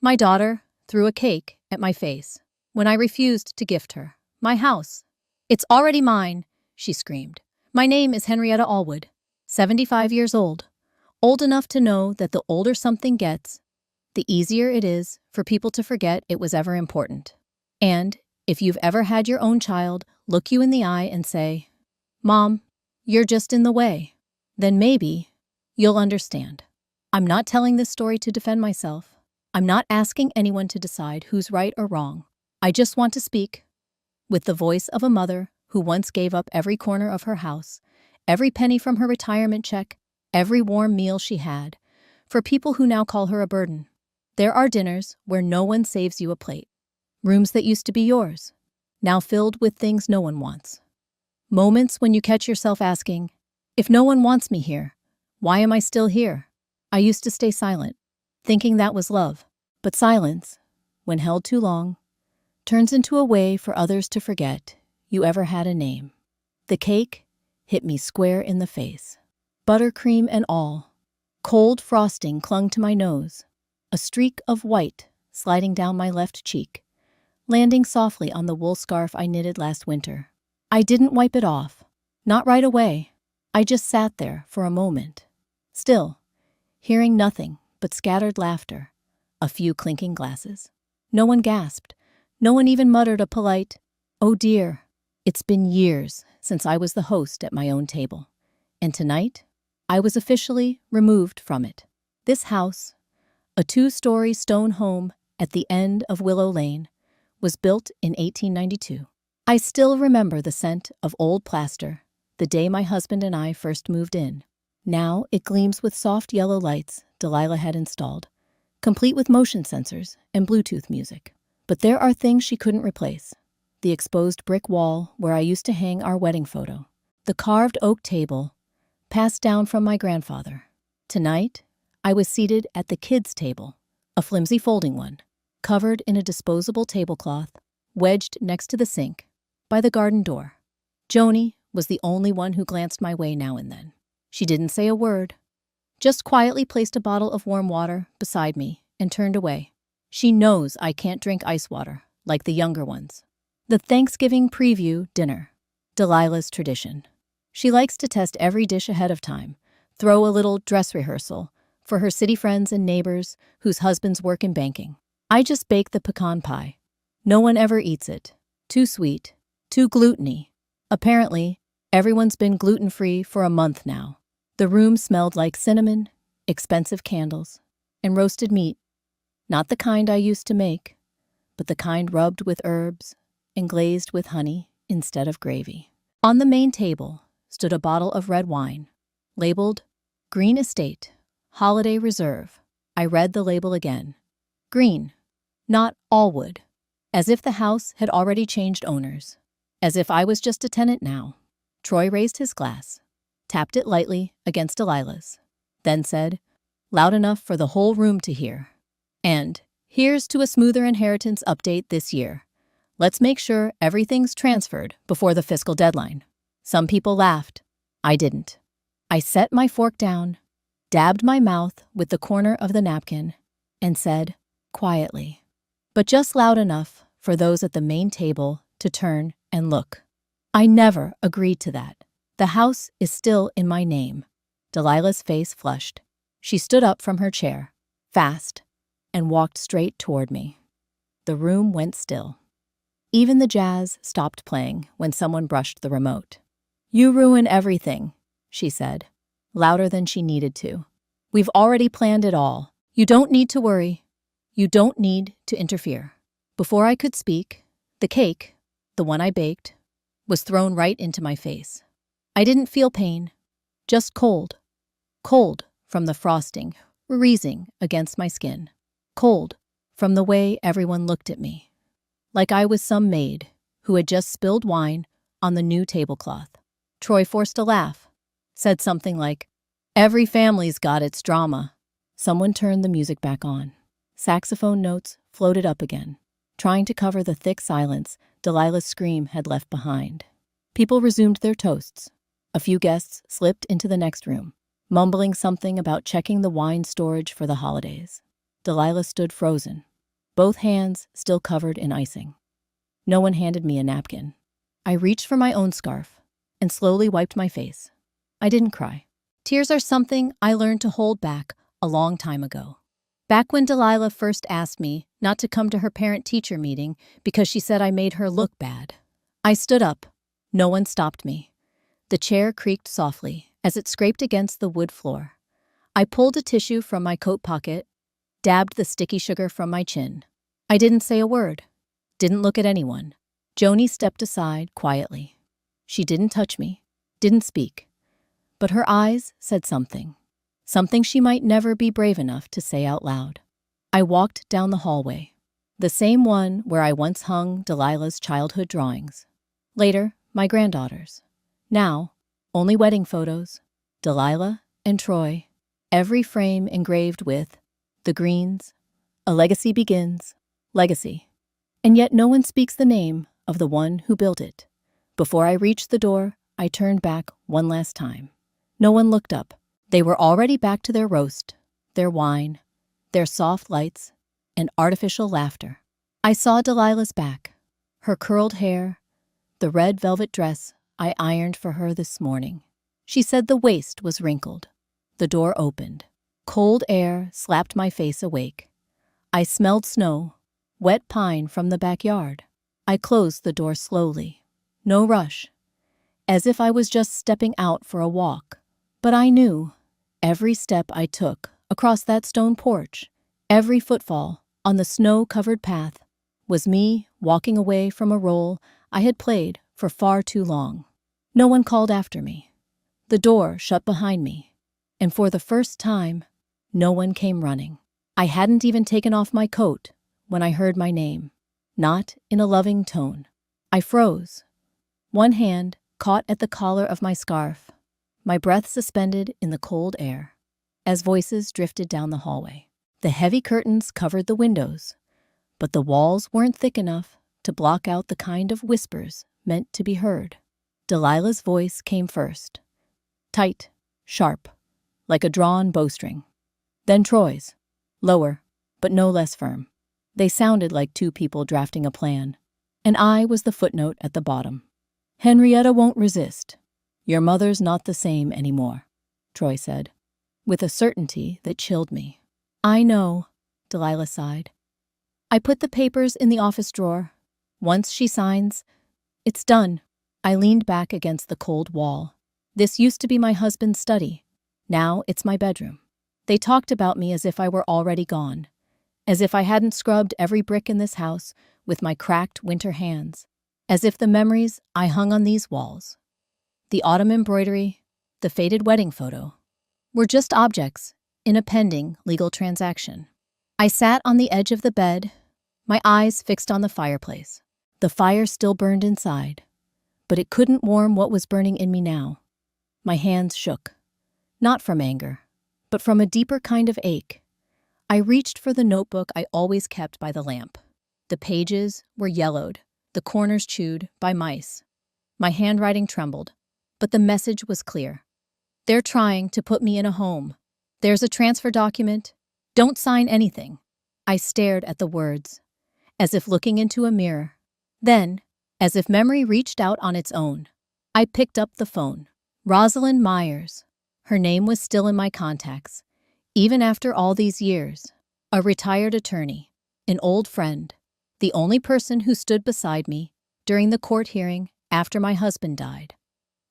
My daughter threw a cake at my face when I refused to gift her my house. "It's already mine," she screamed. "My name is Henrietta Allwood, 75 years old enough to know that the older something gets, the easier it is for people to forget it was ever important. And if you've ever had your own child look you in the eye and say, 'Mom, you're just in the way,' then maybe you'll understand." I'm not telling this story to defend myself. I'm not asking anyone to decide who's right or wrong. I just want to speak with the voice of a mother who once gave up every corner of her house, every penny from her retirement check, every warm meal she had, for people who now call her a burden. There are dinners where no one saves you a plate. Rooms that used to be yours, now filled with things no one wants. Moments when you catch yourself asking, "If no one wants me here, why am I still here?" I used to stay silent, thinking that was love. But silence, when held too long, turns into a way for others to forget you ever had a name. The cake hit me square in the face. Buttercream and all. Cold frosting clung to my nose, a streak of white sliding down my left cheek, landing softly on the wool scarf I knitted last winter. I didn't wipe it off. Not right away. I just sat there for a moment, still, hearing nothing but scattered laughter, a few clinking glasses. No one gasped. No one even muttered a polite, "Oh dear." It's been years since I was the host at my own table, and tonight I was officially removed from it. This house, a 2-story stone home at the end of Willow Lane, was built in 1892. I still remember the scent of old plaster the day my husband and I first moved in. Now it gleams with soft yellow lights Delilah had installed, complete with motion sensors and Bluetooth music. But there are things she couldn't replace. The exposed brick wall where I used to hang our wedding photo. The carved oak table, passed down from my grandfather. Tonight, I was seated at the kids' table, a flimsy folding one, covered in a disposable tablecloth, wedged next to the sink, by the garden door. Joni was the only one who glanced my way now and then. She didn't say a word, just quietly placed a bottle of warm water beside me and turned away. She knows I can't drink ice water, like the younger ones. The Thanksgiving preview dinner, Delilah's tradition. She likes to test every dish ahead of time, throw a little dress rehearsal for her city friends and neighbors whose husbands work in banking. I just bake the pecan pie. No one ever eats it. Too sweet, too gluten-y. Apparently, everyone's been gluten-free for a month now. The room smelled like cinnamon, expensive candles, and roasted meat. Not the kind I used to make, but the kind rubbed with herbs and glazed with honey instead of gravy. On the main table stood a bottle of red wine, labeled Green Estate, Holiday Reserve. I read the label again. Green, not Allwood. As if the house had already changed owners. As if I was just a tenant now. Troy raised his glass, tapped it lightly against Delilah's, then said, loud enough for the whole room to hear, "And here's to a smoother inheritance update this year. Let's make sure everything's transferred before the fiscal deadline." Some people laughed. I didn't. I set my fork down, dabbed my mouth with the corner of the napkin, and said, quietly, but just loud enough for those at the main table to turn and look, "I never agreed to that. The house is still in my name." Delilah's face flushed. She stood up from her chair, fast, and walked straight toward me. The room went still. Even the jazz stopped playing when someone brushed the remote. "You ruin everything," she said, louder than she needed to. "We've already planned it all. You don't need to worry. You don't need to interfere." Before I could speak, the cake, the one I baked, was thrown right into my face. I didn't feel pain, just cold. Cold from the frosting wreathing against my skin. Cold from the way everyone looked at me, like I was some maid who had just spilled wine on the new tablecloth. Troy forced a laugh, said something like, "Every family's got its drama." Someone turned the music back on. Saxophone notes floated up again, trying to cover the thick silence Delilah's scream had left behind. People resumed their toasts. A few guests slipped into the next room, mumbling something about checking the wine storage for the holidays. Delilah stood frozen, both hands still covered in icing. No one handed me a napkin. I reached for my own scarf and slowly wiped my face. I didn't cry. Tears are something I learned to hold back a long time ago. Back when Delilah first asked me not to come to her parent-teacher meeting because she said I made her look bad. I stood up. No one stopped me. The chair creaked softly as it scraped against the wood floor. I pulled a tissue from my coat pocket, dabbed the sticky sugar from my chin. I didn't say a word, didn't look at anyone. Joni stepped aside quietly. She didn't touch me, didn't speak, but her eyes said something she might never be brave enough to say out loud. I walked down the hallway, the same one where I once hung Delilah's childhood drawings. Later, my granddaughter's. Now, only wedding photos, Delilah and Troy, every frame engraved with the Greens, a legacy begins, legacy. And yet no one speaks the name of the one who built it. Before I reached the door, I turned back one last time. No one looked up. They were already back to their roast, their wine, their soft lights, and artificial laughter. I saw Delilah's back, her curled hair, the red velvet dress I ironed for her this morning. She said the waist was wrinkled. The door opened. Cold air slapped my face awake. I smelled snow, wet pine from the backyard. I closed the door slowly. No rush, as if I was just stepping out for a walk. But I knew every step I took across that stone porch, every footfall on the snow-covered path, was me walking away from a role I had played for far too long. No one called after me. The door shut behind me, and for the first time, no one came running. I hadn't even taken off my coat when I heard my name, not in a loving tone. I froze. One hand caught at the collar of my scarf, my breath suspended in the cold air, as voices drifted down the hallway. The heavy curtains covered the windows, but the walls weren't thick enough to block out the kind of whispers meant to be heard. Delilah's voice came first, tight, sharp, like a drawn bowstring. Then Troy's, lower, but no less firm. They sounded like two people drafting a plan, and I was the footnote at the bottom. Henrietta won't resist. Your mother's not the same anymore, Troy said, with a certainty that chilled me. I know, Delilah sighed. I put the papers in the office drawer. Once she signs, it's done. I leaned back against the cold wall. This used to be my husband's study. Now it's my bedroom. They talked about me as if I were already gone, as if I hadn't scrubbed every brick in this house with my cracked winter hands, as if the memories I hung on these walls, the autumn embroidery, the faded wedding photo, were just objects in a pending legal transaction. I sat on the edge of the bed, my eyes fixed on the fireplace. The fire still burned inside, but it couldn't warm what was burning in me now. My hands shook, not from anger, but from a deeper kind of ache. I reached for the notebook I always kept by the lamp. The pages were yellowed, the corners chewed by mice. My handwriting trembled, but the message was clear. They're trying to put me in a home. There's a transfer document. Don't sign anything. I stared at the words, as if looking into a mirror. Then, as if memory reached out on its own, I picked up the phone. Rosalind Myers. Her name was still in my contacts, even after all these years. A retired attorney, an old friend, the only person who stood beside me during the court hearing after my husband died,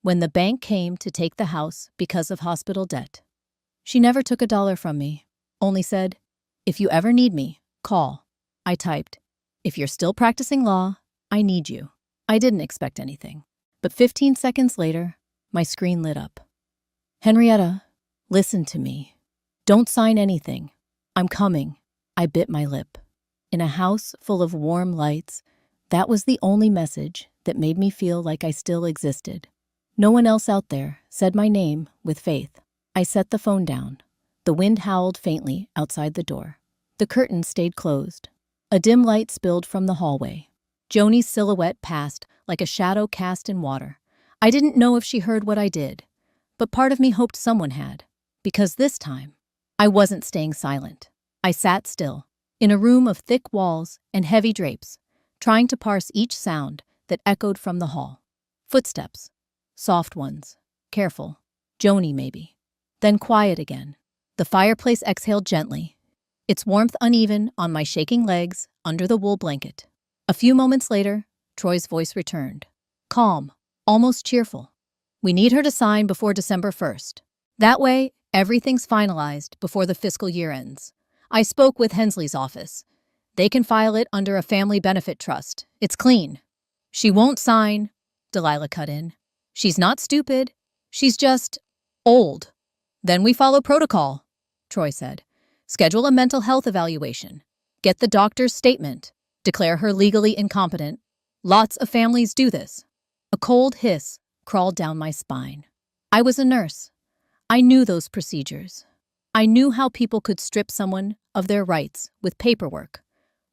when the bank came to take the house because of hospital debt. She never took $1 from me, only said, "If you ever need me, call." I typed, "If you're still practicing law, I need you." I didn't expect anything, but 15 seconds later, my screen lit up. "Henrietta, listen to me. Don't sign anything. I'm coming." I bit my lip. In a house full of warm lights, that was the only message that made me feel like I still existed. No one else out there said my name with faith. I set the phone down. The wind howled faintly outside the door. The curtains stayed closed. A dim light spilled from the hallway. Joni's silhouette passed like a shadow cast in water. I didn't know if she heard what I did, but part of me hoped someone had, because this time, I wasn't staying silent. I sat still, in a room of thick walls and heavy drapes, trying to parse each sound that echoed from the hall. Footsteps. Soft ones. Careful. Joni, maybe. Then quiet again. The fireplace exhaled gently, its warmth uneven on my shaking legs under the wool blanket. A few moments later, Troy's voice returned. Calm, almost cheerful. We need her to sign before December 1st. That way, everything's finalized before the fiscal year ends. I spoke with Hensley's office. They can file it under a family benefit trust. It's clean. She won't sign, Delilah cut in. She's not stupid. She's just old. Then we follow protocol, Troy said. Schedule a mental health evaluation. Get the doctor's statement. Declare her legally incompetent. Lots of families do this. A cold hiss crawled down my spine. I was a nurse. I knew those procedures. I knew how people could strip someone of their rights with paperwork,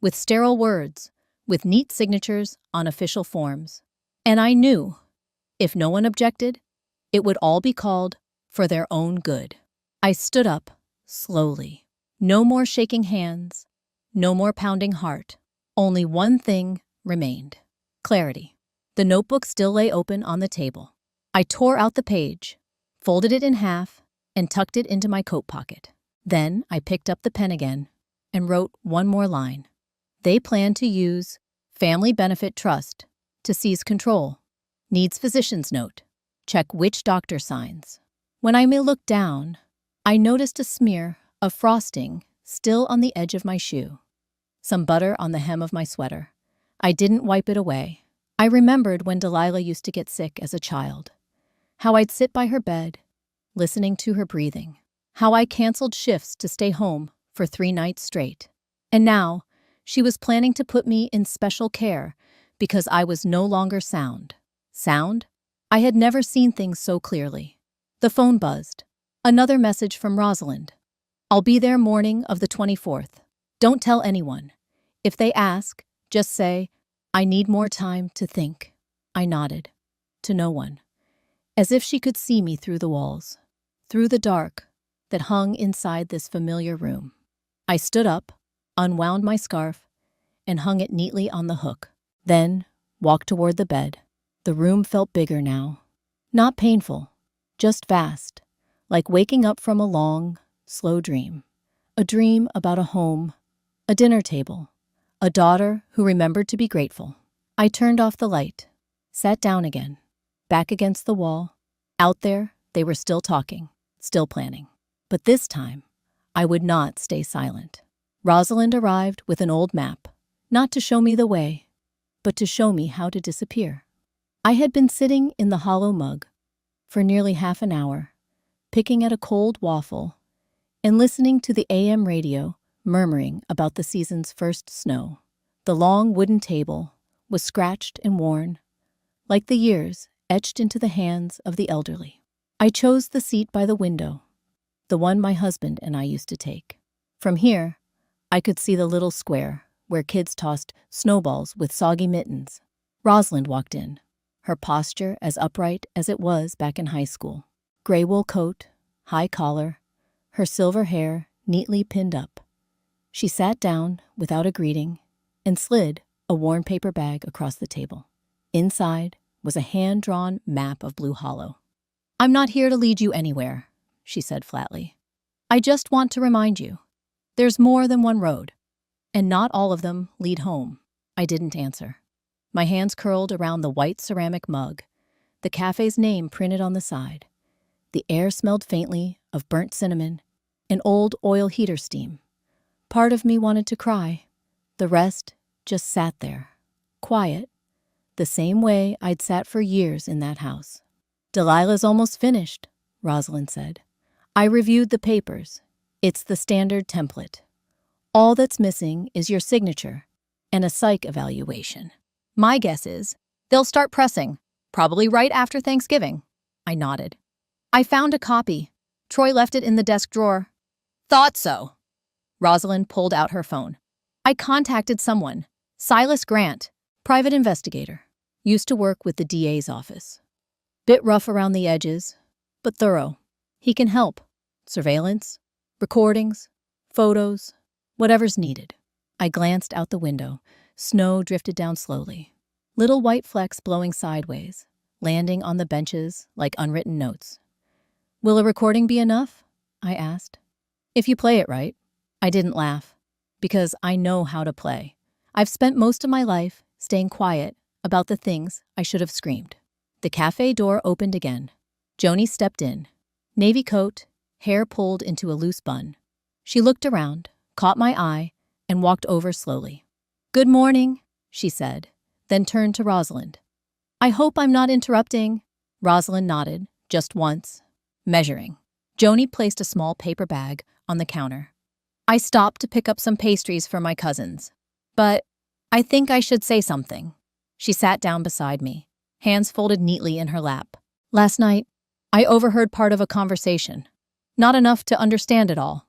with sterile words, with neat signatures on official forms. And I knew, if no one objected, it would all be called for their own good. I stood up, slowly. No more shaking hands, no more pounding heart. Only one thing remained. Clarity. The notebook still lay open on the table. I tore out the page, folded it in half, and tucked it into my coat pocket. Then I picked up the pen again and wrote one more line. They plan to use Family Benefit Trust to seize control. Needs physician's note. Check which doctor signs. When I looked down, I noticed a smear of frosting still on the edge of my shoe. Some butter on the hem of my sweater. I didn't wipe it away. I remembered when Delilah used to get sick as a child. How I'd sit by her bed, listening to her breathing. How I canceled shifts to stay home for 3 nights straight. And now, she was planning to put me in special care because I was no longer sound. Sound? I had never seen things so clearly. The phone buzzed. Another message from Rosalind. I'll be there morning of the 24th. Don't tell anyone. If they ask, just say, I need more time to think. I nodded. To no one. As if she could see me through the walls. Through the dark that hung inside this familiar room. I stood up, unwound my scarf, and hung it neatly on the hook. Then walked toward the bed. The room felt bigger now. Not painful, just vast, like waking up from a long, slow dream. A dream about a home, a dinner table, a daughter who remembered to be grateful. I turned off the light, sat down again, back against the wall. Out there, they were still talking, still planning. But this time, I would not stay silent. Rosalind arrived with an old map, not to show me the way, but to show me how to disappear. I had been sitting in the hollow mug for nearly half an hour, picking at a cold waffle and listening to the AM radio murmuring about the season's first snow. The long wooden table was scratched and worn, like the years etched into the hands of the elderly. I chose the seat by the window, the one my husband and I used to take. From here, I could see the little square where kids tossed snowballs with soggy mittens. Rosalind walked in, her posture as upright as it was back in high school. Gray wool coat, high collar, her silver hair neatly pinned up. She sat down without a greeting and slid a worn paper bag across the table. Inside was a hand-drawn map of Blue Hollow. I'm not here to lead you anywhere, she said flatly. I just want to remind you, there's more than one road, and not all of them lead home. I didn't answer. My hands curled around the white ceramic mug, the cafe's name printed on the side. The air smelled faintly of burnt cinnamon and old oil heater steam. Part of me wanted to cry. The rest just sat there, quiet, the same way I'd sat for years in that house. Delilah's almost finished, Rosalind said. I reviewed the papers. It's the standard template. All that's missing is your signature and a psych evaluation. My guess is they'll start pressing, probably right after Thanksgiving. I nodded. I found a copy. Troy left it in the desk drawer. Thought so. Rosalind pulled out her phone. I contacted someone. Silas Grant, private investigator. Used to work with the DA's office. Bit rough around the edges, but thorough. He can help. Surveillance, recordings, photos, whatever's needed. I glanced out the window. Snow drifted down slowly. Little white flecks blowing sideways, landing on the benches like unwritten notes. Will a recording be enough? I asked. If you play it right. I didn't laugh, because I know how to play. I've spent most of my life staying quiet about the things I should have screamed. The cafe door opened again. Joni stepped in. Navy coat, hair pulled into a loose bun. She looked around, caught my eye, and walked over slowly. Good morning, she said, then turned to Rosalind. I hope I'm not interrupting. Rosalind nodded, just once, measuring. Joni placed a small paper bag on the counter. I stopped to pick up some pastries for my cousins. But I think I should say something. She sat down beside me, hands folded neatly in her lap. Last night, I overheard part of a conversation. Not enough to understand it all,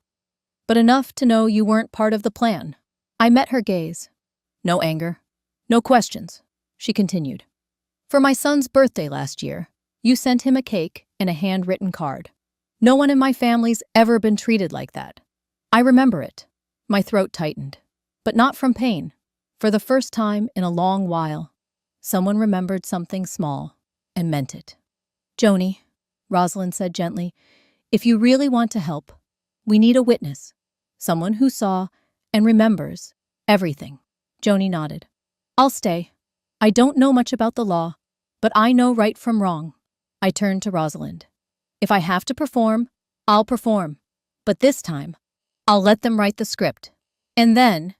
but enough to know you weren't part of the plan. I met her gaze. No anger, no questions, she continued. For my son's birthday last year, you sent him a cake and a handwritten card. No one in my family's ever been treated like that. I remember it. My throat tightened, but not from pain. For the first time in a long while, someone remembered something small and meant it. Joni, Rosalind said gently, if you really want to help, we need a witness, someone who saw and remembers everything. Joni nodded. I'll stay. I don't know much about the law, but I know right from wrong. I turned to Rosalind. If I have to perform, I'll perform. But this time, I'll let them write the script. And then,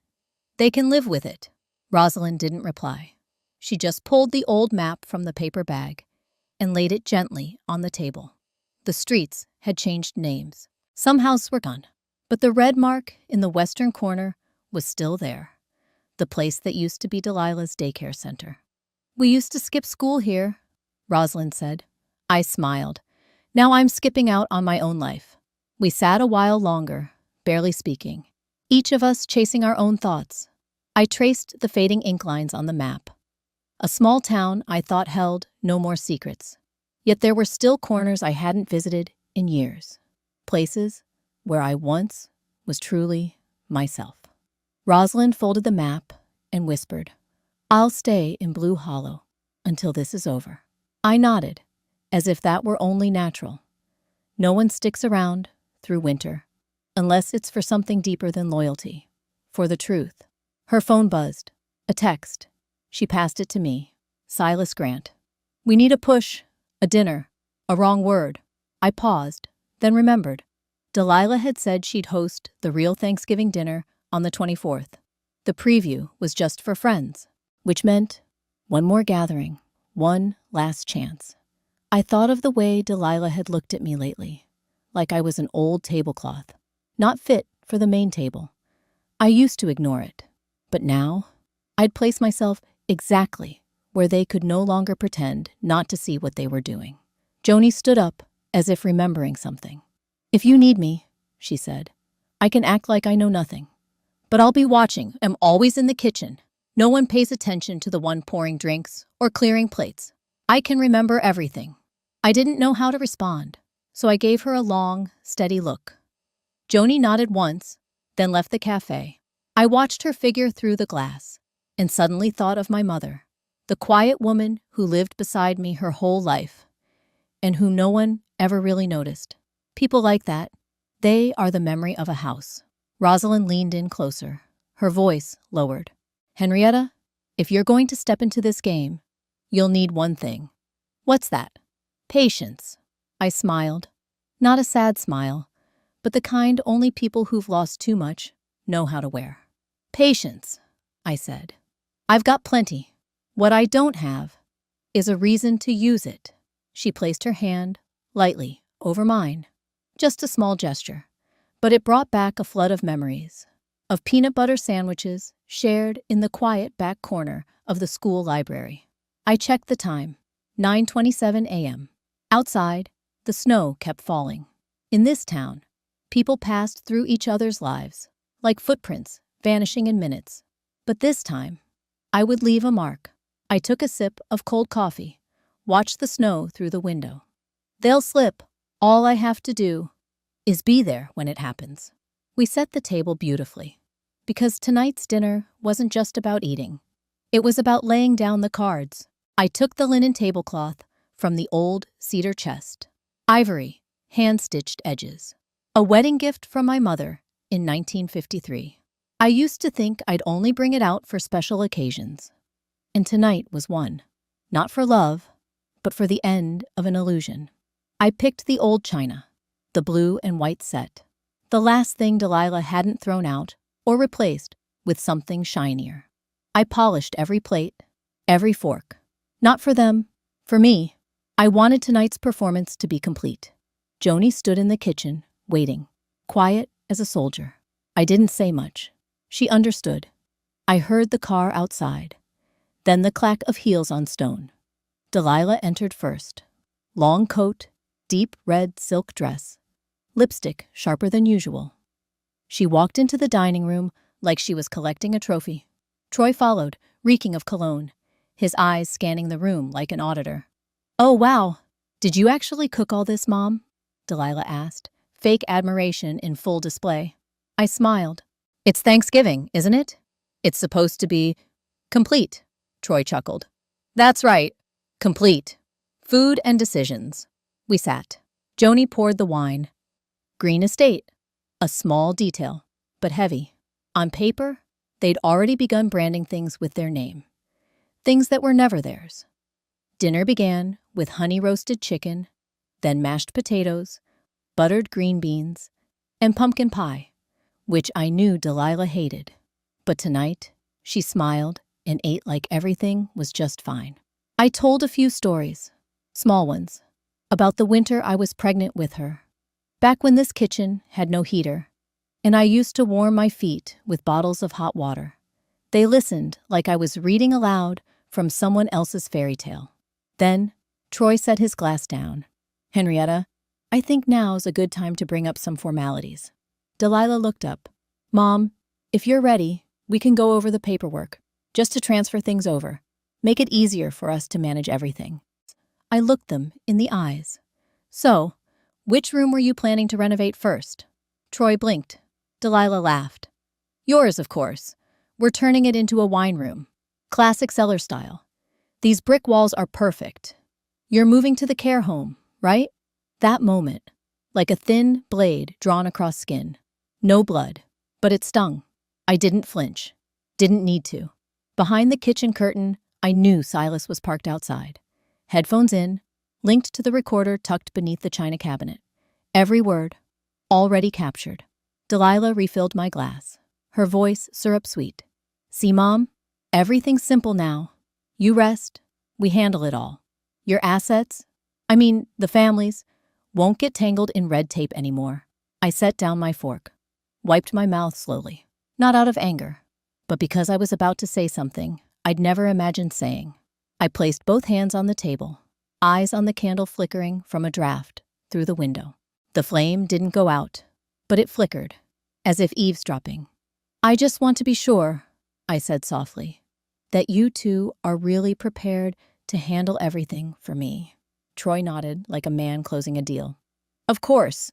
they can live with it. Rosalind didn't reply. She just pulled the old map from the paper bag and laid it gently on the table. The streets had changed names. Some houses were gone, but the red mark in the western corner was still there. The place that used to be Delilah's daycare center. We used to skip school here, Rosalind said. I smiled. Now I'm skipping out on my own life. We sat a while longer, barely speaking, each of us chasing our own thoughts. I traced the fading ink lines on the map. A small town I thought held no more secrets. Yet there were still corners I hadn't visited in years. Places where I once was truly myself. Rosalind folded the map and whispered, I'll stay in Blue Hollow until this is over. I nodded, as if that were only natural. No one sticks around through winter, unless it's for something deeper than loyalty, for the truth. Her phone buzzed. A text. She passed it to me. Silas Grant. We need a push, a dinner, a wrong word. I paused, then remembered. Delilah had said she'd host the real Thanksgiving dinner on the 24th. The preview was just for friends, which meant one more gathering, one last chance. I thought of the way Delilah had looked at me lately, like I was an old tablecloth, not fit for the main table. I used to ignore it, but now I'd place myself exactly where they could no longer pretend not to see what they were doing. Joni stood up, as if remembering something. If you need me, she said, I can act like I know nothing. But I'll be watching. I'm always in the kitchen. No one pays attention to the one pouring drinks or clearing plates. I can remember everything. I didn't know how to respond, so I gave her a long, steady look. Joni nodded once, then left the cafe. I watched her figure through the glass and suddenly thought of my mother, the quiet woman who lived beside me her whole life and whom no one ever really noticed. People like that, they are the memory of a house. Rosalind leaned in closer, her voice lowered. Henrietta, if you're going to step into this game, you'll need one thing. What's that? Patience. I smiled. Not a sad smile, but the kind only people who've lost too much know how to wear. Patience, I said. I've got plenty. What I don't have is a reason to use it. She placed her hand lightly over mine. Just a small gesture, but it brought back a flood of memories, of peanut butter sandwiches shared in the quiet back corner of the school library. I checked the time, 9:27 a.m. Outside, the snow kept falling. In this town, people passed through each other's lives, like footprints vanishing in minutes. But this time, I would leave a mark. I took a sip of cold coffee, watched the snow through the window. They'll slip. All I have to do is be there when it happens. We set the table beautifully. Because tonight's dinner wasn't just about eating. It was about laying down the cards. I took the linen tablecloth from the old cedar chest. Ivory, hand-stitched edges. A wedding gift from my mother in 1953. I used to think I'd only bring it out for special occasions. And tonight was one. Not for love, but for the end of an illusion. I picked the old china, the blue and white set. The last thing Delilah hadn't thrown out or replaced with something shinier. I polished every plate, every fork. Not for them, for me. I wanted tonight's performance to be complete. Joni stood in the kitchen, waiting, quiet as a soldier. I didn't say much. She understood. I heard the car outside, then the clack of heels on stone. Delilah entered first. Long coat, deep red silk dress, lipstick sharper than usual. She walked into the dining room like she was collecting a trophy. Troy followed, reeking of cologne, his eyes scanning the room like an auditor. "Oh, wow. Did you actually cook all this, Mom?" Delilah asked, fake admiration in full display. I smiled. "It's Thanksgiving, isn't it? It's supposed to be complete," Troy chuckled. "That's right. Complete. Food and decisions." We sat. Joni poured the wine. Green estate. A small detail, but heavy. On paper, they'd already begun branding things with their name. Things that were never theirs. Dinner began with honey-roasted chicken, then mashed potatoes, buttered green beans, and pumpkin pie, which I knew Delilah hated. But tonight, she smiled and ate like everything was just fine. I told a few stories, small ones, about the winter I was pregnant with her, back when this kitchen had no heater, and I used to warm my feet with bottles of hot water. They listened like I was reading aloud from someone else's fairy tale. Then, Troy set his glass down. "Henrietta, I think now's a good time to bring up some formalities." Delilah looked up. "Mom, if you're ready, we can go over the paperwork, just to transfer things over. Make it easier for us to manage everything." I looked them in the eyes. "So, which room were you planning to renovate first?" Troy blinked. Delilah laughed. "Yours, of course. We're turning it into a wine room. Classic cellar style. These brick walls are perfect. You're moving to the care home, right?" That moment, like a thin blade drawn across skin. No blood, but it stung. I didn't flinch. Didn't need to. Behind the kitchen curtain, I knew Silas was parked outside. Headphones in, linked to the recorder tucked beneath the china cabinet. Every word, already captured. Delilah refilled my glass, her voice syrup-sweet. "See, Mom? Everything's simple now. You rest, we handle it all. Your assets, the families, won't get tangled in red tape anymore." I set down my fork, wiped my mouth slowly, not out of anger, but because I was about to say something I'd never imagined saying. I placed both hands on the table, eyes on the candle flickering from a draft through the window. The flame didn't go out, but it flickered, as if eavesdropping. "I just want to be sure," I said softly, "that you two are really prepared to handle everything for me." Troy nodded like a man closing a deal. "Of course.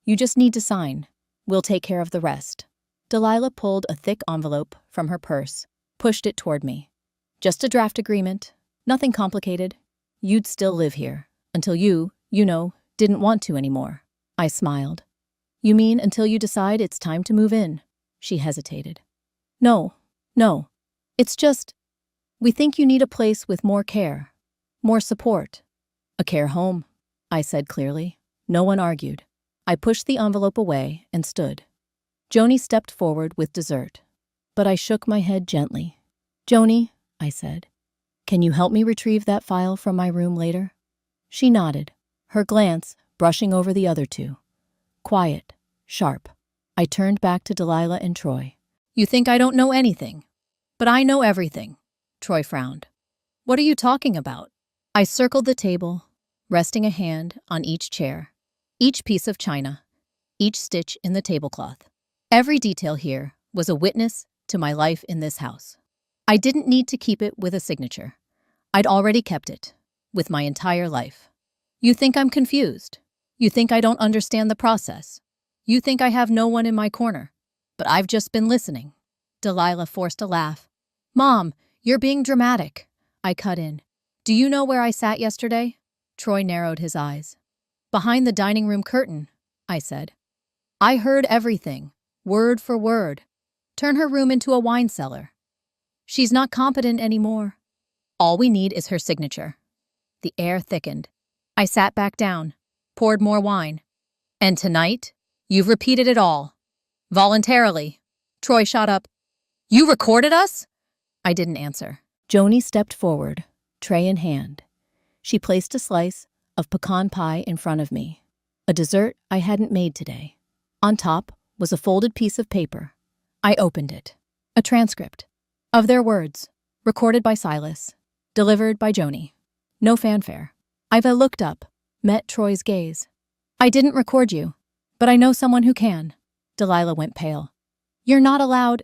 You just need to sign. We'll take care of the rest." Delilah pulled a thick envelope from her purse, pushed it toward me. "Just a draft agreement. Nothing complicated. You'd still live here, until you didn't want to anymore." I smiled. "You mean until you decide it's time to move in?" She hesitated. No. It's just, we think you need a place with more care, more support." "A care home," I said clearly. No one argued. I pushed the envelope away and stood. Joni stepped forward with dessert, but I shook my head gently. "Joni," I said, "can you help me retrieve that file from my room later?" She nodded, her glance brushing over the other two. Quiet, sharp. I turned back to Delilah and Troy. "You think I don't know anything, but I know everything." Troy frowned. "What are you talking about?" I circled the table, resting a hand on each chair, each piece of china, each stitch in the tablecloth. Every detail here was a witness to my life in this house. I didn't need to keep it with a signature. I'd already kept it, with my entire life. "You think I'm confused. You think I don't understand the process. You think I have no one in my corner. But I've just been listening." Delilah forced a laugh. Mom, you're being dramatic. I cut in. Do you know where I sat yesterday? Troy narrowed his eyes. Behind the dining room curtain, I said. I heard everything, word for word. Turn her room into a wine cellar. She's not competent anymore. All we need is her signature. The air thickened. I sat back down, poured more wine. And tonight, you've repeated it all. Voluntarily. Troy shot up. You recorded us? I didn't answer. Joni stepped forward, tray in hand. She placed a slice of pecan pie in front of me, a dessert I hadn't made today. On top was a folded piece of paper. I opened it. A transcript of their words, recorded by Silas, delivered by Joni. No fanfare. Iva looked up, met Troy's gaze. I didn't record you, but I know someone who can. Delilah went pale. You're not allowed.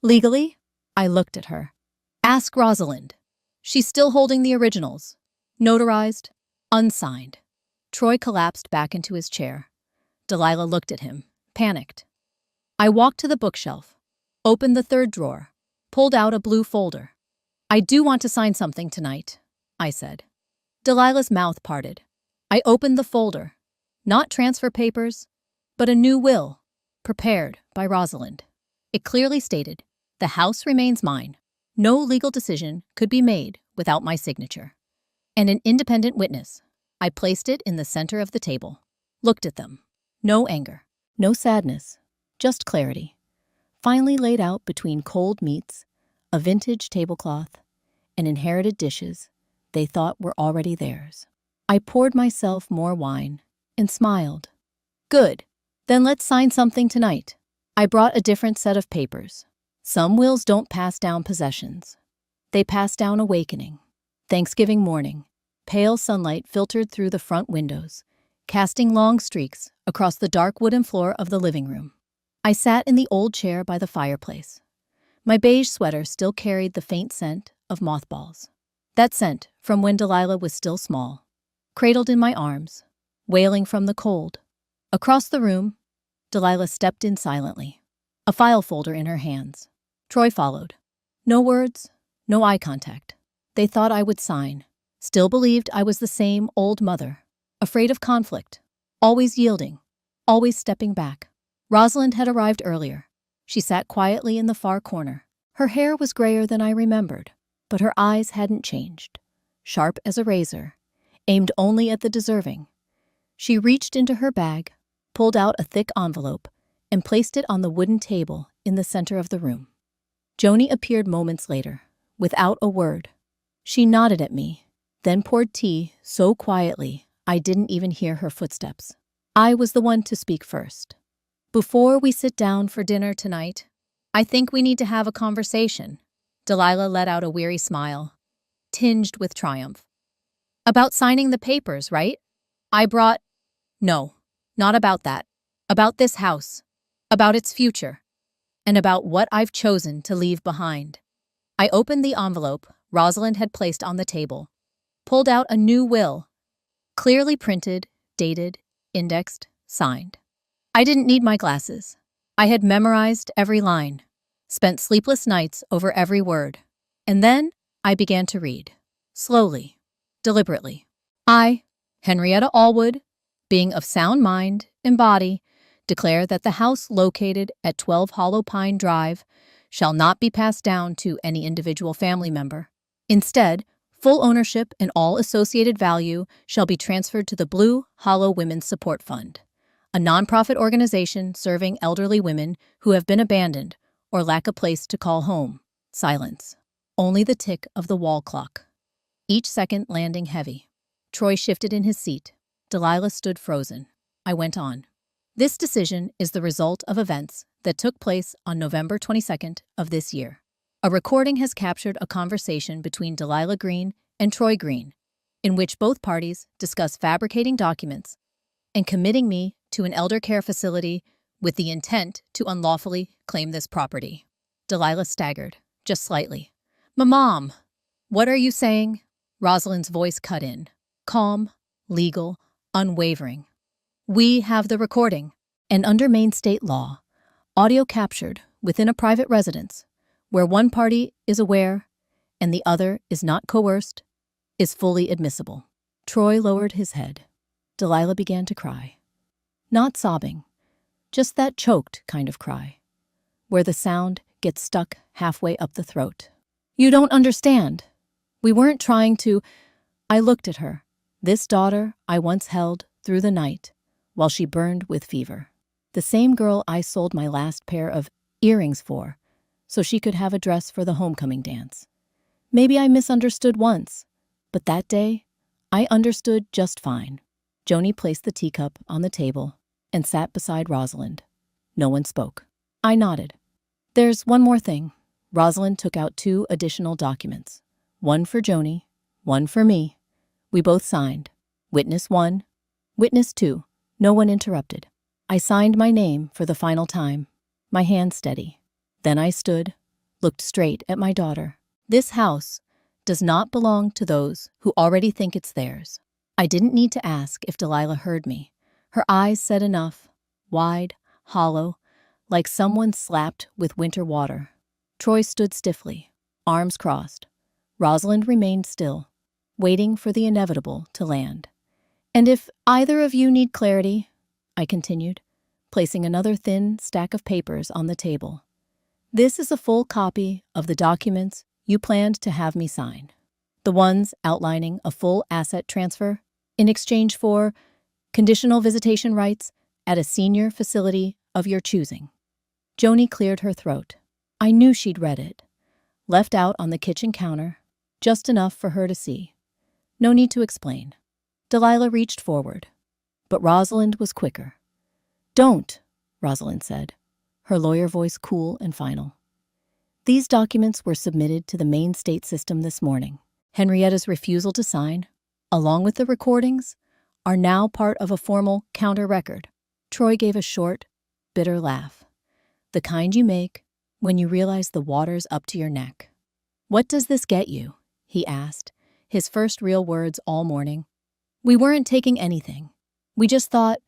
Legally? I looked at her. Ask Rosalind. She's still holding the originals. Notarized, unsigned. Troy collapsed back into his chair. Delilah looked at him, panicked. I walked to the bookshelf, opened the third drawer, pulled out a blue folder. I do want to sign something tonight, I said. Delilah's mouth parted. I opened the folder. Not transfer papers, but a new will, prepared by Rosalind. It clearly stated, the house remains mine. No legal decision could be made without my signature. And an independent witness. I placed it in the center of the table. Looked at them. No anger. No sadness. Just clarity. Finely laid out between cold meats, a vintage tablecloth, and inherited dishes they thought were already theirs. I poured myself more wine and smiled. Good. Then let's sign something tonight. I brought a different set of papers. Some wills don't pass down possessions. They pass down awakening. Thanksgiving morning, pale sunlight filtered through the front windows, casting long streaks across the dark wooden floor of the living room. I sat in the old chair by the fireplace. My beige sweater still carried the faint scent of mothballs. That scent from when Delilah was still small, cradled in my arms, wailing from the cold. Across the room, Delilah stepped in silently, a file folder in her hands. Troy followed. No words, no eye contact. They thought I would sign, still believed I was the same old mother, afraid of conflict, always yielding, always stepping back. Rosalind had arrived earlier. She sat quietly in the far corner. Her hair was grayer than I remembered, but her eyes hadn't changed. Sharp as a razor, aimed only at the deserving. She reached into her bag, pulled out a thick envelope, and placed it on the wooden table in the center of the room. Joni appeared moments later, without a word. She nodded at me, then poured tea so quietly I didn't even hear her footsteps. I was the one to speak first. Before we sit down for dinner tonight, I think we need to have a conversation. Delilah let out a weary smile, tinged with triumph. About signing the papers, right? No, not about that. About this house, about its future, and about what I've chosen to leave behind. I opened the envelope Rosalind had placed on the table, pulled out a new will, clearly printed, dated, indexed, signed. I didn't need my glasses. I had memorized every line, spent sleepless nights over every word. And then I began to read, slowly, deliberately. I, Henrietta Allwood, being of sound mind and body, declare that the house located at 12 Hollow Pine Drive shall not be passed down to any individual family member. Instead, full ownership and all associated value shall be transferred to the Blue Hollow Women's Support Fund, a nonprofit organization serving elderly women who have been abandoned or lack a place to call home. Silence. Only the tick of the wall clock. Each second landing heavy. Troy shifted in his seat. Delilah stood frozen. I went on. This decision is the result of events that took place on November 22nd of this year. A recording has captured a conversation between Delilah Green and Troy Green, in which both parties discuss fabricating documents and committing me to an elder care facility with the intent to unlawfully claim this property. Delilah staggered, just slightly. Mom, what are you saying? Rosalind's voice cut in, calm, legal, unwavering. We have the recording, and under Maine state law, audio captured within a private residence where one party is aware and the other is not coerced, is fully admissible. Troy lowered his head. Delilah began to cry. Not sobbing, just that choked kind of cry, where the sound gets stuck halfway up the throat. You don't understand. We weren't trying to. I looked at her, this daughter I once held through the night while she burned with fever. The same girl I sold my last pair of earrings for so she could have a dress for the homecoming dance. Maybe I misunderstood once, but that day I understood just fine. Joni placed the teacup on the table and sat beside Rosalind. No one spoke. I nodded. There's one more thing. Rosalind took out 2 additional documents. One for Joni, one for me. We both signed. Witness 1, Witness 2. No one interrupted. I signed my name for the final time, my hand steady. Then I stood, looked straight at my daughter. This house does not belong to those who already think it's theirs. I didn't need to ask if Delilah heard me. Her eyes said enough, wide, hollow, like someone slapped with winter water. Troy stood stiffly, arms crossed. Rosalind remained still, waiting for the inevitable to land. And if either of you need clarity, I continued, placing another thin stack of papers on the table. This is a full copy of the documents you planned to have me sign. The ones outlining a full asset transfer in exchange for conditional visitation rights at a senior facility of your choosing. Joni cleared her throat. I knew she'd read it. Left out on the kitchen counter, just enough for her to see. No need to explain. Delilah reached forward, but Rosalind was quicker. Don't, Rosalind said, her lawyer voice cool and final. These documents were submitted to the main state system this morning. Henrietta's refusal to sign, along with the recordings, are now part of a formal counter-record. Troy gave a short, bitter laugh. The kind you make when you realize the water's up to your neck. What does this get you? He asked, his first real words all morning. We weren't taking anything. We just thought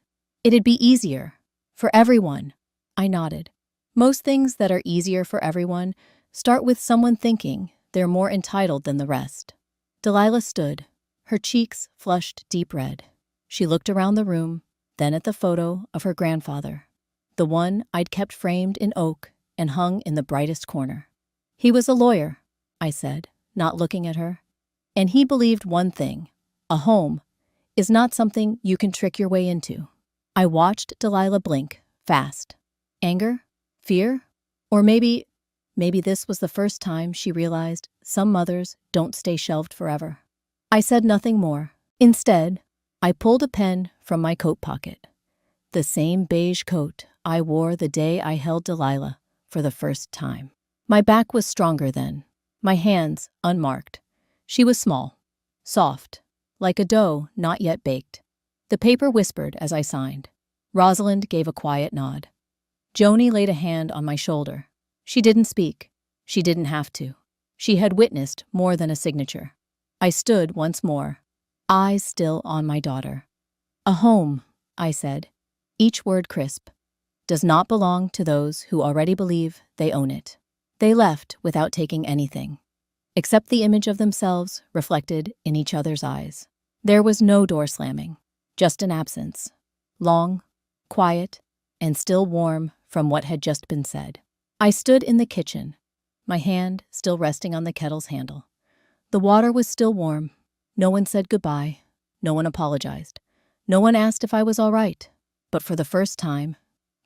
it'd be easier for everyone. I nodded. Most things that are easier for everyone start with someone thinking they're more entitled than the rest. Delilah stood, her cheeks flushed deep red. She looked around the room, then at the photo of her grandfather, the one I'd kept framed in oak and hung in the brightest corner. He was a lawyer, I said, not looking at her. And he believed one thing: a home is not something you can trick your way into. I watched Delilah blink, fast. Anger? Fear? Or maybe this was the first time she realized some mothers don't stay shelved forever. I said nothing more. Instead, I pulled a pen from my coat pocket. The same beige coat I wore the day I held Delilah for the first time. My back was stronger then, my hands unmarked. She was small, soft, like a dough not yet baked. The paper whispered as I signed. Rosalind gave a quiet nod. Joni laid a hand on my shoulder. She didn't speak. She didn't have to. She had witnessed more than a signature. I stood once more, eyes still on my daughter. A home, I said, each word crisp, does not belong to those who already believe they own it. They left without taking anything, except the image of themselves reflected in each other's eyes. There was no door slamming, just an absence, long, quiet, and still warm from what had just been said. I stood in the kitchen, my hand still resting on the kettle's handle. The water was still warm. No one said goodbye. No one apologized. No one asked if I was all right. But for the first time,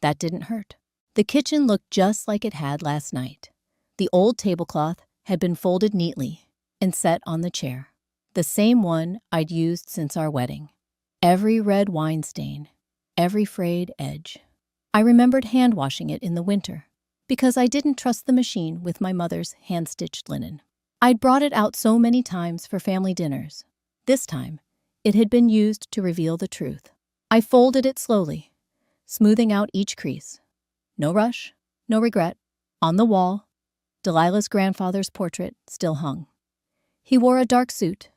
that didn't hurt. The kitchen looked just like it had last night. The old tablecloth had been folded neatly and set on the chair, the same one I'd used since our wedding. Every red wine stain, every frayed edge. I remembered hand-washing it in the winter, because I didn't trust the machine with my mother's hand-stitched linen. I'd brought it out so many times for family dinners. This time, it had been used to reveal the truth. I folded it slowly, smoothing out each crease. No rush, no regret. On the wall, Delilah's grandfather's portrait still hung. He wore a dark suit,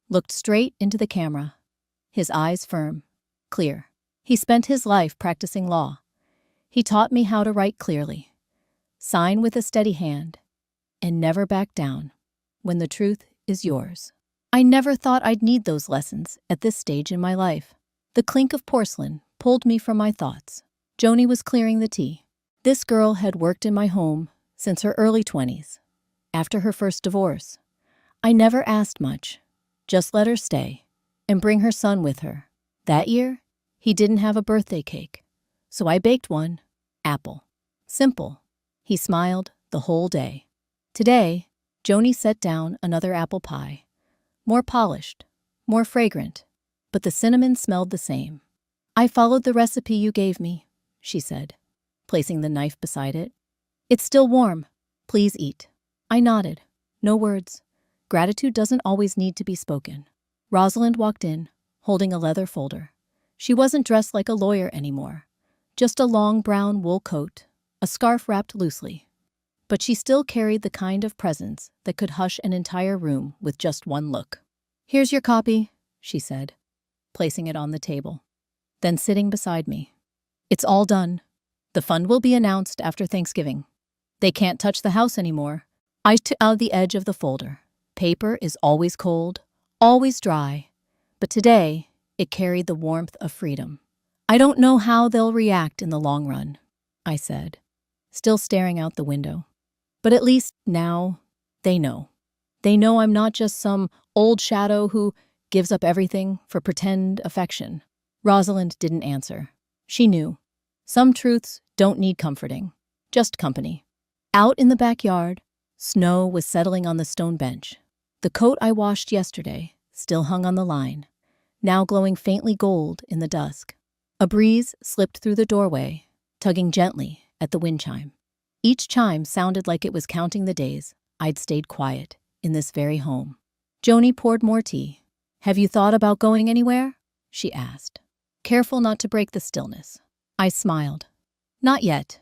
looked straight into the camera, his eyes firm, clear. He spent his life practicing law. He taught me how to write clearly, sign with a steady hand, and never back down when the truth is yours. I never thought I'd need those lessons at this stage in my life. The clink of porcelain pulled me from my thoughts. Joni was clearing the tea. This girl had worked in my home since her early 20s, after her first divorce. I never asked much, just let her stay and bring her son with her. That year, he didn't have a birthday cake, so I baked one. Apple. Simple. He smiled the whole day. Today, Joni set down another apple pie. More polished, more fragrant, but the cinnamon smelled the same. I followed the recipe you gave me, she said, placing the knife beside it. It's still warm. Please eat. I nodded. No words. Gratitude doesn't always need to be spoken. Rosalind walked in, holding a leather folder. She wasn't dressed like a lawyer anymore. Just a long brown wool coat, a scarf wrapped loosely. But she still carried the kind of presence that could hush an entire room with just one look. Here's your copy, she said, placing it on the table, then sitting beside me. It's all done. The fund will be announced after Thanksgiving. They can't touch the house anymore. I took out the edge of the folder. Paper is always cold, always dry, but today it carried the warmth of freedom. I don't know how they'll react in the long run, I said, still staring out the window. But at least now, they know. They know I'm not just some old shadow who gives up everything for pretend affection. Rosalind didn't answer. She knew. Some truths don't need comforting, just company. Out in the backyard, snow was settling on the stone bench. The coat I washed yesterday still hung on the line, now glowing faintly gold in the dusk. A breeze slipped through the doorway, tugging gently at the wind chime. Each chime sounded like it was counting the days I'd stayed quiet in this very home. Joni poured more tea. Have you thought about going anywhere? She asked, careful not to break the stillness. I smiled. Not yet,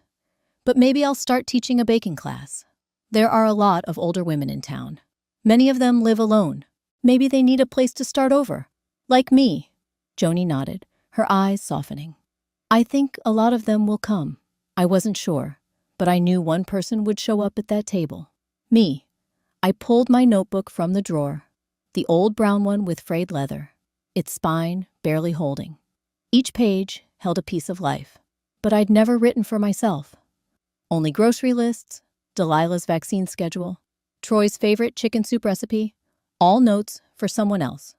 but maybe I'll start teaching a baking class. There are a lot of older women in town. Many of them live alone. Maybe they need a place to start over. Like me. Joni nodded, her eyes softening. I think a lot of them will come. I wasn't sure, but I knew one person would show up at that table. Me. I pulled my notebook from the drawer, the old brown one with frayed leather, its spine barely holding. Each page held a piece of life, but I'd never written for myself. Only grocery lists, Delilah's vaccine schedule, Troy's favorite chicken soup recipe, all notes for someone else.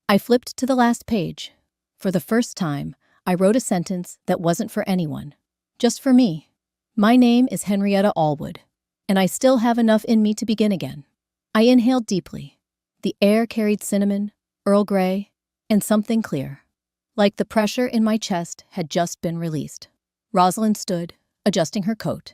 I flipped to the last page. For the first time, I wrote a sentence that wasn't for anyone, just for me. My name is Henrietta Allwood, and I still have enough in me to begin again. I inhaled deeply. The air carried cinnamon, Earl Grey, and something clear, like the pressure in my chest had just been released. Rosalind stood, adjusting her coat.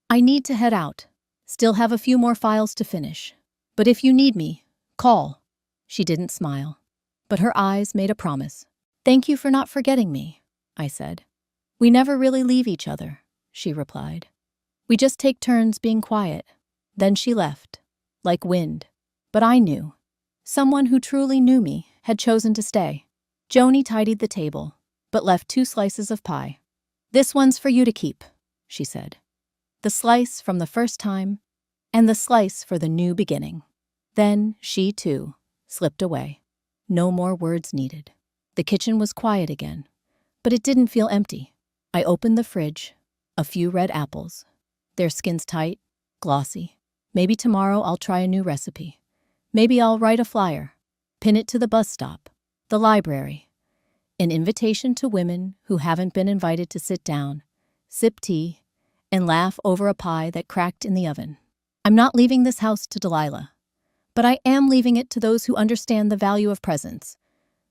I need to head out. Still have a few more files to finish. But if you need me, call. She didn't smile, but her eyes made a promise. Thank you for not forgetting me, I said. We never really leave each other, she replied. We just take turns being quiet. Then she left, like wind. But I knew. Someone who truly knew me had chosen to stay. Joni tidied the table, but left 2 slices of pie. This one's for you to keep, she said. The slice from the first time, and the slice for the new beginning. Then she, too, slipped away. No more words needed. The kitchen was quiet again, but it didn't feel empty. I opened the fridge. A few red apples. Their skins tight, glossy. Maybe tomorrow I'll try a new recipe. Maybe I'll write a flyer, pin it to the bus stop, the library. An invitation to women who haven't been invited to sit down, sip tea, and laugh over a pie that cracked in the oven. I'm not leaving this house to Delilah, but I am leaving it to those who understand the value of presence.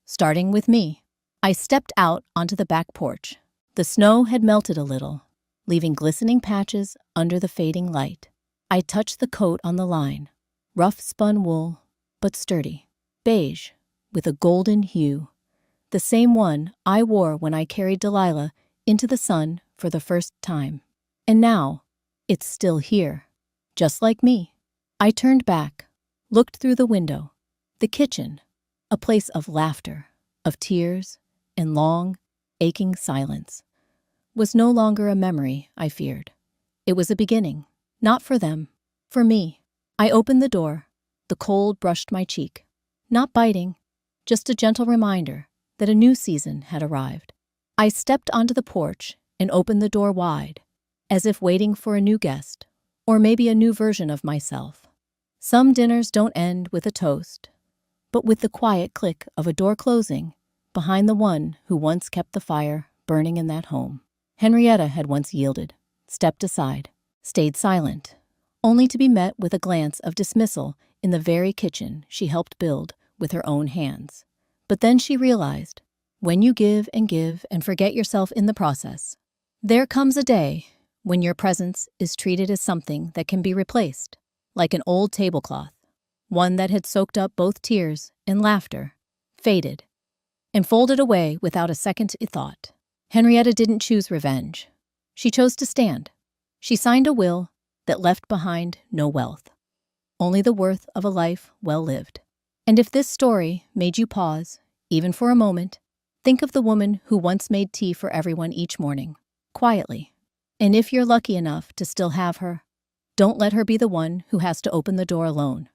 Starting with me. I stepped out onto the back porch. The snow had melted a little, leaving glistening patches under the fading light. I touched the coat on the line. Rough spun wool, but sturdy. Beige, with a golden hue. The same one I wore when I carried Delilah into the sun for the first time. And now, it's still here. Just like me. I turned back, looked through the window. The kitchen, a place of laughter, of tears, and long, aching silence, was no longer a memory I feared. It was a beginning, not for them, for me. I opened the door. The cold brushed my cheek. Not biting, just a gentle reminder that a new season had arrived. I stepped onto the porch and opened the door wide, as if waiting for a new guest, or maybe a new version of myself. Some dinners don't end with a toast, but with the quiet click of a door closing behind the one who once kept the fire burning in that home. Henrietta had once yielded, stepped aside, stayed silent, only to be met with a glance of dismissal in the very kitchen she helped build with her own hands. But then she realized, when you give and forget yourself in the process, there comes a day when your presence is treated as something that can be replaced, like an old tablecloth, one that had soaked up both tears and laughter, faded, and folded away without a second thought. Henrietta didn't choose revenge. She chose to stand. She signed a will that left behind no wealth, only the worth of a life well lived. And if this story made you pause, even for a moment, think of the woman who once made tea for everyone each morning, quietly. And if you're lucky enough to still have her, don't let her be the one who has to open the door alone.